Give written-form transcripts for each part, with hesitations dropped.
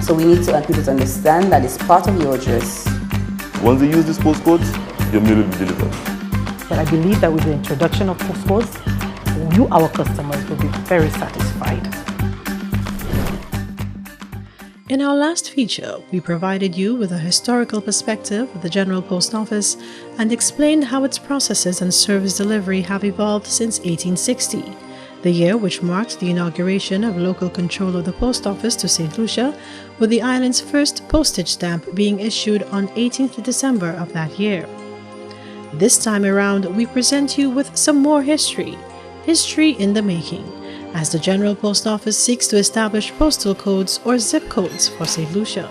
So we need people to understand that it's part of your address. Once they use these postcodes, your mail will be delivered. But I believe that with the introduction of postcodes, you, our customers, will be very satisfied. In our last feature, we provided you with a historical perspective of the General Post Office and explained how its processes and service delivery have evolved since 1860, the year which marked the inauguration of local control of the post office to St. Lucia, with the island's first postage stamp being issued on 18th December of that year. This time around, we present you with some more history in the making, as the General Post Office seeks to establish postal codes or zip codes for St. Lucia.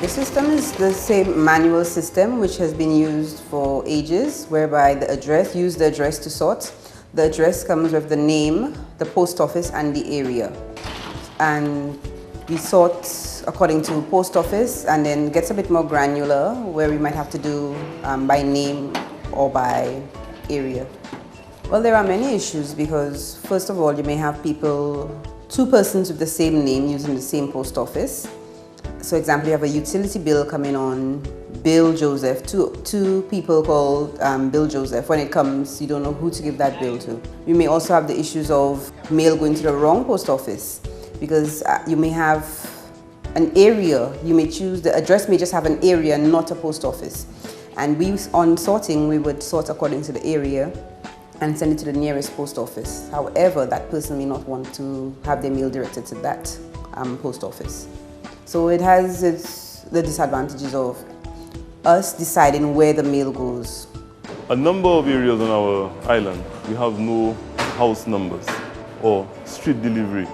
The system is the same manual system which has been used for ages, whereby use the address to sort. The address comes with the name, the post office and the area. And we sort according to post office, and then gets a bit more granular where we might have to do by name or by area. Well, there are many issues because first of all, you may have two persons with the same name using the same post office. So example, you have a utility bill coming on Bill Joseph, two people called Bill Joseph. When it comes, you don't know who to give that bill to. You may also have the issues of mail going to the wrong post office because you may have an area, the address may just have an area, not a post office. And on sorting, we would sort according to the area and send it to the nearest post office. However, that person may not want to have their mail directed to that post office. So it has the disadvantages of us deciding where the mail goes. A number of areas on our island, we have no house numbers or street delivery.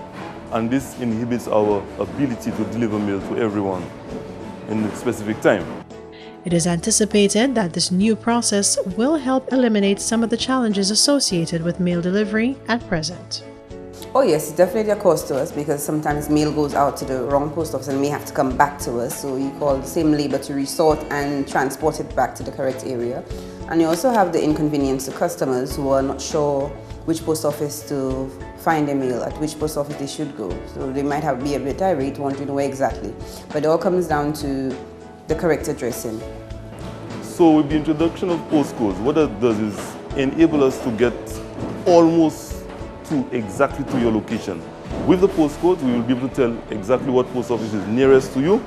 And this inhibits our ability to deliver mail to everyone in a specific time. It is anticipated that this new process will help eliminate some of the challenges associated with mail delivery at present. Oh yes, it's definitely a cost to us because sometimes mail goes out to the wrong post office and may have to come back to us. So you call the same labor to resort and transport it back to the correct area. And you also have the inconvenience to customers who are not sure which post office to find their mail, at which post office they should go. So they might be a bit irate, wondering where exactly. But it all comes down to the correct addressing. So with the introduction of postcodes, what that does is enable us to get almost exactly to your location. With the postcode, we will be able to tell exactly what post office is nearest to you,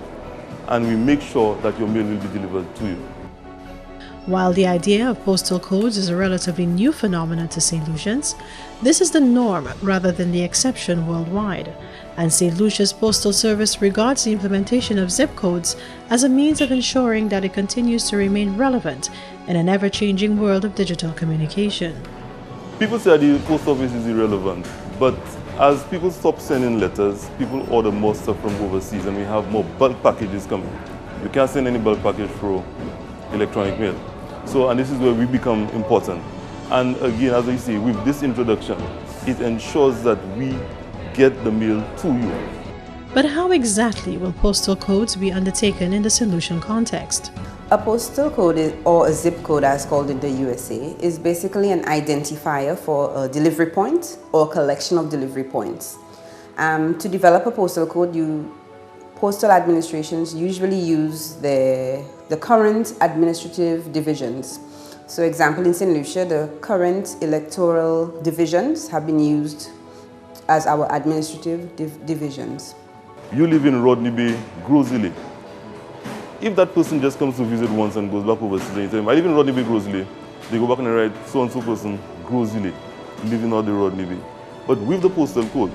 and we make sure that your mail will be delivered to you. While the idea of postal codes is a relatively new phenomenon to St. Lucians, this is the norm rather than the exception worldwide, and St. Lucia's Postal Service regards the implementation of zip codes as a means of ensuring that it continues to remain relevant in an ever-changing world of digital communication. People say the post office is irrelevant, but as people stop sending letters, people order more stuff from overseas and we have more bulk packages coming. You can't send any bulk package through electronic mail. And this is where we become important. And again, as I say, with this introduction, it ensures that we get the mail to you. But how exactly will postal codes be undertaken in the St. Lucian context? A postal code, or a zip code as called in the USA, is basically an identifier for a delivery point or a collection of delivery points. To develop a postal code, postal administrations usually use the current administrative divisions. So example, in St. Lucia, the current electoral divisions have been used as our administrative divisions. You live in Rodney Bay, Groseley. If that person just comes to visit once and goes back overseas, and you tell them, I live in Rodney Bay, Groseley, they go back and write so-and-so person, Groseley, living out the Rodney Bay. But with the postal code,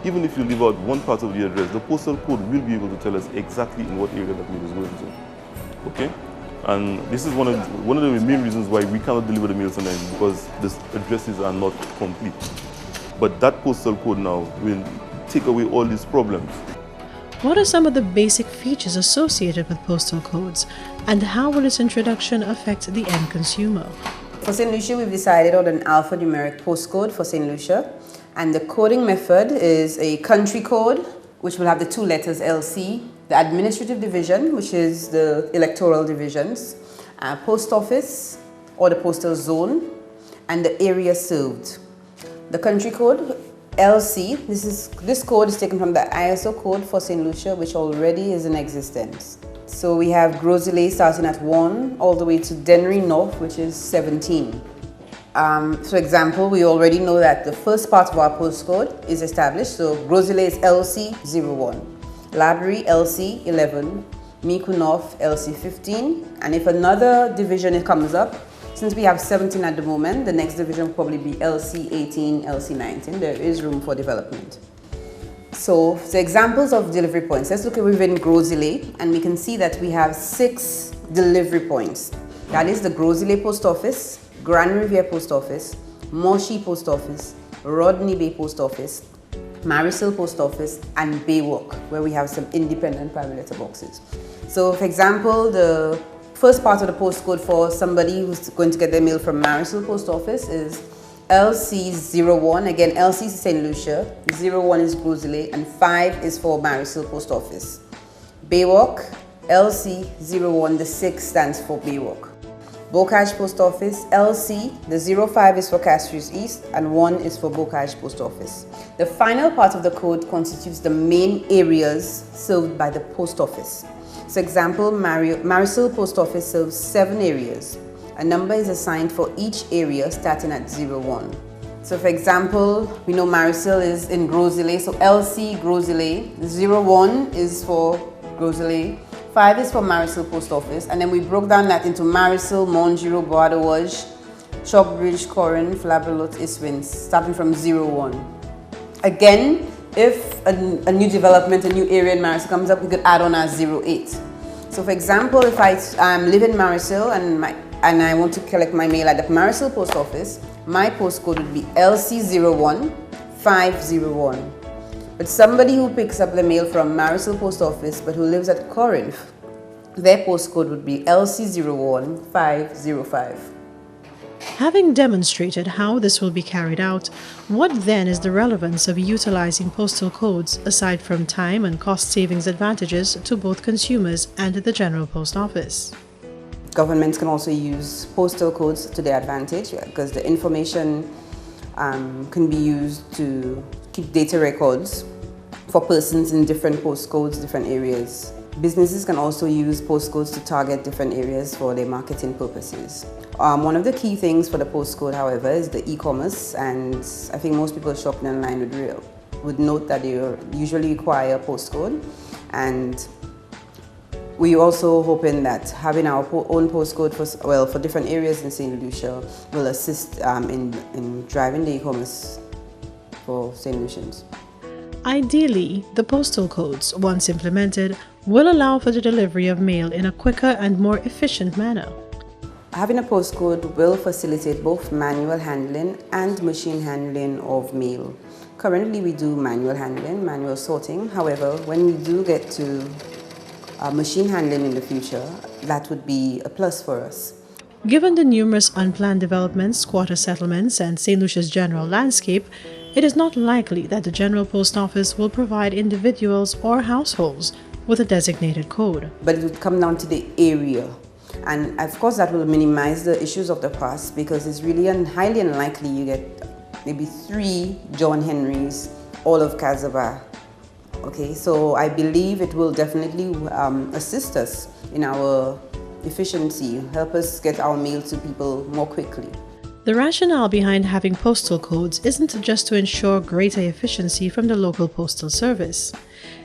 even if you leave out one part of the address, the postal code will be able to tell us exactly in what area that mail is going to. Okay? And this is one of the main reasons why we cannot deliver the mail sometimes, because the addresses are not complete. But that postal code now will take away all these problems. What are some of the basic features associated with postal codes, and how will its introduction affect the end consumer? For St. Lucia, we've decided on an alphanumeric postcode for St. Lucia, and the coding method is a country code, which will have the two letters LC, the administrative division, which is the electoral divisions, post office or the postal zone, and the area served. The country code LC, this code is taken from the ISO code for St. Lucia, which already is in existence. So we have Grosley starting at 1 all the way to Dennery North, which is 17. For example, we already know that the first part of our postcode is established. So Grosley is LC01, Laborie LC11, Miku North LC15, and if another division comes up, since we have 17 at the moment, the next division will probably be LC18, LC19. There is room for development. So examples of delivery points. Let's look at within Grosley, and we can see that we have 6 delivery points. That is the Grosley Post Office, Grand Riviere Post Office, Moshi Post Office, Rodney Bay Post Office, Marisol Post Office, and Baywalk, where we have some independent private letterboxes. So for example, the first part of the postcode for somebody who's going to get their mail from Marisol Post Office is LC01. Again, LC is St. Lucia, 01 is Grosley, and 5 is for Marisol Post Office. Baywalk, LC01, the 6 stands for Baywalk. Bocage Post Office, LC, the 05 is for Castries East, and 1 is for Bocage Post Office. The final part of the code constitutes the main areas served by the post office. So example, Marisol Post Office serves 7 areas. A number is assigned for each area starting at 01. So for example, we know Marisol is in Grosley, so LC Grosley, 01 is for Grosley, 5 is for Marisol Post Office, and then we broke down that into Marisol, Montgiro, Bois-de-Wage, Shockbridge, Corinth, Flabelot, Iswins, starting from 01. Again, if a new development, a new area in Marisol comes up, we could add on as 08. So for example, if I live in Marisol and I want to collect my mail at the Marisol Post Office, my postcode would be LC01 501. But somebody who picks up the mail from Marisol Post Office but who lives at Corinth, their postcode would be LC01 505. Having demonstrated how this will be carried out, what then is the relevance of utilizing postal codes aside from time and cost savings advantages to both consumers and the General Post Office? Governments can also use postal codes to their advantage because the information can be used to keep data records for persons in different postcodes, different areas. Businesses can also use postcodes to target different areas for their marketing purposes. One of the key things for the postcode, however, is the e-commerce, and I think most people shopping online would note that they usually require a postcode. And we also hoping that having our own postcode for different areas in St. Lucia will assist in driving the e-commerce for St. Lucians. Ideally, the postal codes, once implemented, will allow for the delivery of mail in a quicker and more efficient manner. Having a postcode will facilitate both manual handling and machine handling of mail. Currently, we do manual handling, manual sorting. However, when we do get to machine handling in the future, that would be a plus for us. Given the numerous unplanned developments, quarter settlements, and St. Lucia's general landscape, it is not likely that the General Post Office will provide individuals or households with a designated code. But it would come down to the area. And of course that will minimize the issues of the past, because it's really highly unlikely you get maybe 3 John Henrys, all of Kazaba. Okay, so I believe it will definitely assist us in our efficiency, help us get our mail to people more quickly. The rationale behind having postal codes isn't just to ensure greater efficiency from the local postal service.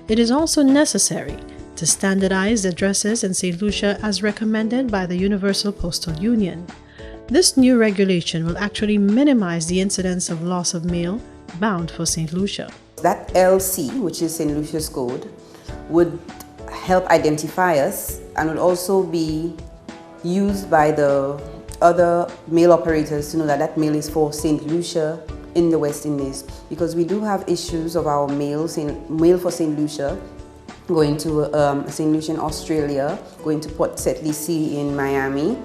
It is also necessary to standardize addresses in St. Lucia as recommended by the Universal Postal Union. This new regulation will actually minimize the incidence of loss of mail bound for St. Lucia. That LC, which is St. Lucia's code, would help identify us and would also be used by the other mail operators to know that that mail is for St. Lucia in the West Indies, because we do have issues of our mail for St. Lucia going to St. Lucia in Australia, going to Port St. Lucie in Miami,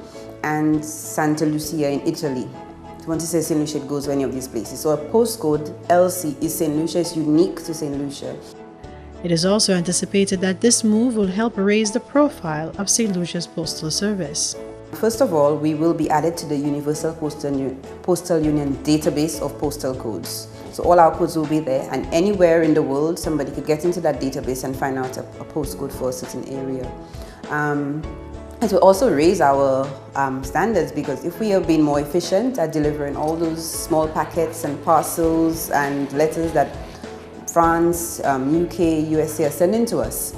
and Santa Lucia in Italy. If you want to say St. Lucia, it goes to any of these places. So a postcode LC is St. Lucia, is unique to St. Lucia. It is also anticipated that this move will help raise the profile of St. Lucia's Postal Service. First of all, we will be added to the Universal Postal Union database of postal codes. So all our codes will be there, and anywhere in the world somebody could get into that database and find out a postcode for a certain area. It will also raise our standards, because if we are being more efficient at delivering all those small packets and parcels and letters that France, UK, USA are sending to us,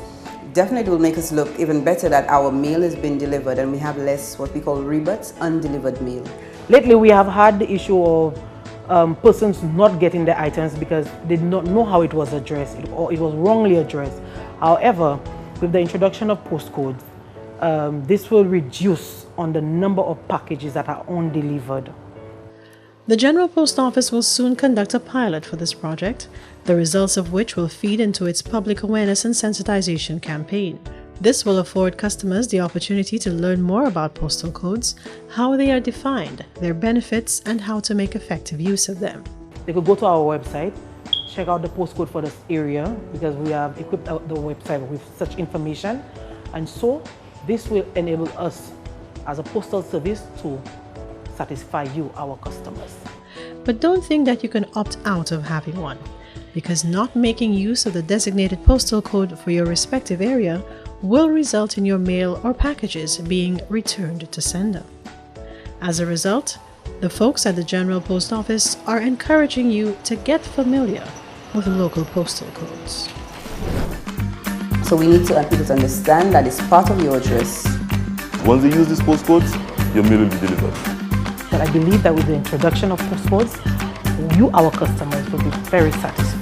definitely will make us look even better that our mail is being delivered and we have less what we call rebuts, undelivered mail. Lately, we have had the issue of persons not getting their items because they did not know how it was addressed or it was wrongly addressed. However, with the introduction of postcodes, this will reduce on the number of packages that are undelivered. The General Post Office will soon conduct a pilot for this project, the results of which will feed into its public awareness and sensitization campaign. This will afford customers the opportunity to learn more about postal codes, how they are defined, their benefits, and how to make effective use of them. They could go to our website, check out the postcode for this area, because we have equipped the website with such information, and so this will enable us as a postal service to satisfy you, our customers. But don't think that you can opt out of having one, because not making use of the designated postal code for your respective area will result in your mail or packages being returned to sender. As a result, the folks at the General Post Office are encouraging you to get familiar with local postal codes. So we need people to understand that it's part of your address. Once they use these postcodes, your mail will be delivered. But I believe that with the introduction of postcodes, you, our customers, will be very satisfied.